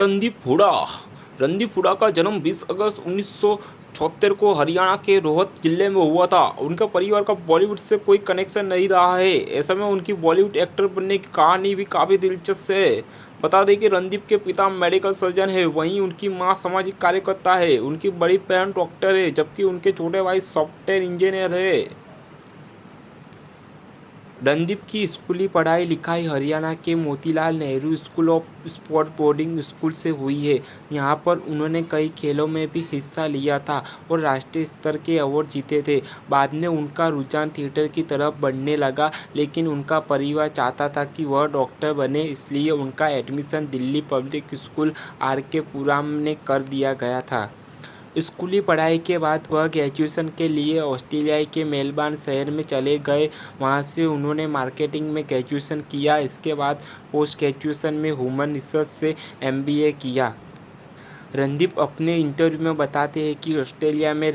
रणदीप हुडा रणदीप हुडा का जन्म 20 अगस्त 1976 को हरियाणा के रोहतक जिले में हुआ था। उनका परिवार का बॉलीवुड से कोई कनेक्शन नहीं रहा है। ऐसे में उनकी बॉलीवुड एक्टर बनने की कहानी भी काफ़ी दिलचस्प है। बता दें कि रणदीप के पिता मेडिकल सर्जन है, वहीं उनकी मां सामाजिक कार्यकर्ता है। उनकी बड़ी बहन डॉक्टर है, जबकि उनके छोटे भाई सॉफ्टवेयर इंजीनियर है। रणदीप की स्कूली पढ़ाई लिखाई हरियाणा के Motilal Nehru school of sport boarding school से हुई है। यहाँ पर उन्होंने कई खेलों में भी हिस्सा लिया था और राष्ट्रीय स्तर के अवार्ड जीते थे। बाद में उनका रुझान थिएटर की तरफ बढ़ने लगा, लेकिन उनका परिवार चाहता था कि वह डॉक्टर बने, इसलिए उनका admission Delhi public school RK पुरम में कर दिया गया था। स्कूली पढ़ाई के बाद वह ग्रेजुएशन के लिए ऑस्ट्रेलिया के मेलबर्न शहर में चले गए। वहां से उन्होंने मार्केटिंग में ग्रेजुएशन किया। इसके बाद पोस्ट ग्रेजुएशन में ह्यूमन रिसोर्स से MBA किया। रणदीप अपने इंटरव्यू में बताते हैं कि ऑस्ट्रेलिया में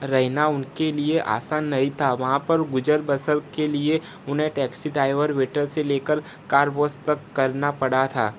रहना उनके लिए आसान नहीं था। वहां पर गुजर बसर के लिए उन्हें टैक्सी ड्राइवर, वेटर से लेकर कार वॉश तक करना पड़ा था।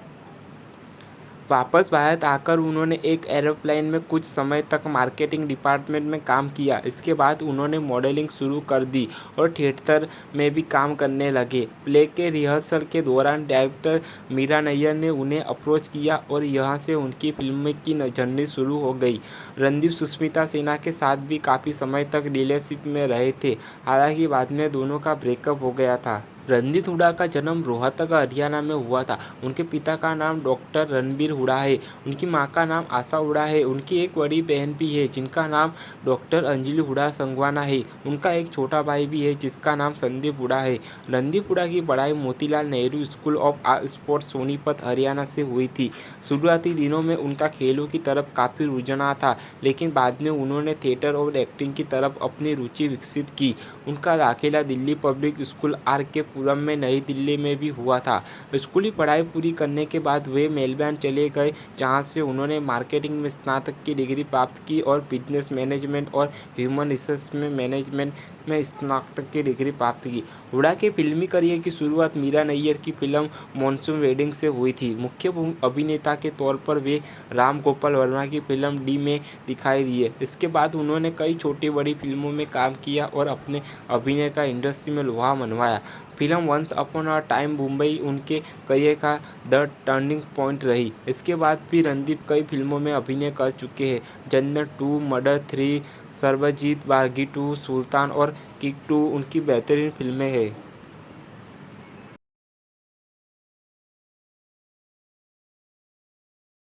वापस भारत आकर उन्होंने एक एरोप्लेन में कुछ समय तक मार्केटिंग डिपार्टमेंट में काम किया। इसके बाद उन्होंने मॉडलिंग शुरू कर दी और थिएटर में भी काम करने लगे। प्ले के रिहर्सल के दौरान डायरेक्टर मीरा नैयर ने उन्हें अप्रोच किया और यहाँ से उनकी फिल्म की जर्नी शुरू हो गई। रणदीप सुष्मिता सेना के साथ भी काफ़ी समय तक रिलेशनशिप में रहे थे, हालांकि बाद में दोनों का ब्रेकअप हो गया था। रणदीप हुडा का जन्म रोहतक हरियाणा में हुआ था। उनके पिता का नाम डॉक्टर रणबीर हुडा है। उनकी मां का नाम आशा हुडा है। उनकी एक बड़ी बहन भी है जिनका नाम डॉक्टर अंजलि हुडा संगवाना है। उनका एक छोटा भाई भी है जिसका नाम संदीप हुडा है। रणदीप हुडा की पढ़ाई Motilal Nehru school of sports Sonipat Haryana से हुई थी। शुरुआती दिनों में उनका खेलों की तरफ काफ़ी रुझान था, लेकिन बाद में उन्होंने थिएटर और एक्टिंग की तरफ अपनी रुचि विकसित की। उनका दाखिला दिल्ली पब्लिक स्कूल RK पुरम में नई दिल्ली में भी हुआ था। स्कूली पढ़ाई पूरी करने के बाद वे मेलबर्न चले गए, जहां से उन्होंने मार्केटिंग में स्नातक की डिग्री प्राप्त की और बिजनेस मैनेजमेंट और ह्यूमन रिसोर्स में मैनेजमेंट में स्नातक की डिग्री प्राप्त की। हुडा के फिल्मी करियर की शुरुआत मीरा नैयर की फिल्म मॉनसून वेडिंग से हुई थी। मुख्य अभिनेता के तौर पर वे राम गोपाल वर्मा की फिल्म डी में दिखाई दिए। इसके बाद उन्होंने कई छोटी बड़ी फिल्मों में काम किया और अपने अभिनय का इंडस्ट्री में लोहा मनवाया। Film once upon a time Mumbai उनके करियर का द टर्निंग पॉइंट रही। इसके बाद भी रणदीप कई फिल्मों में अभिनय कर चुके हैं। जन्नत 2, मर्डर 3, सर्वजीत, बागी 2, सुल्तान और किक 2 उनकी बेहतरीन फिल्में हैं।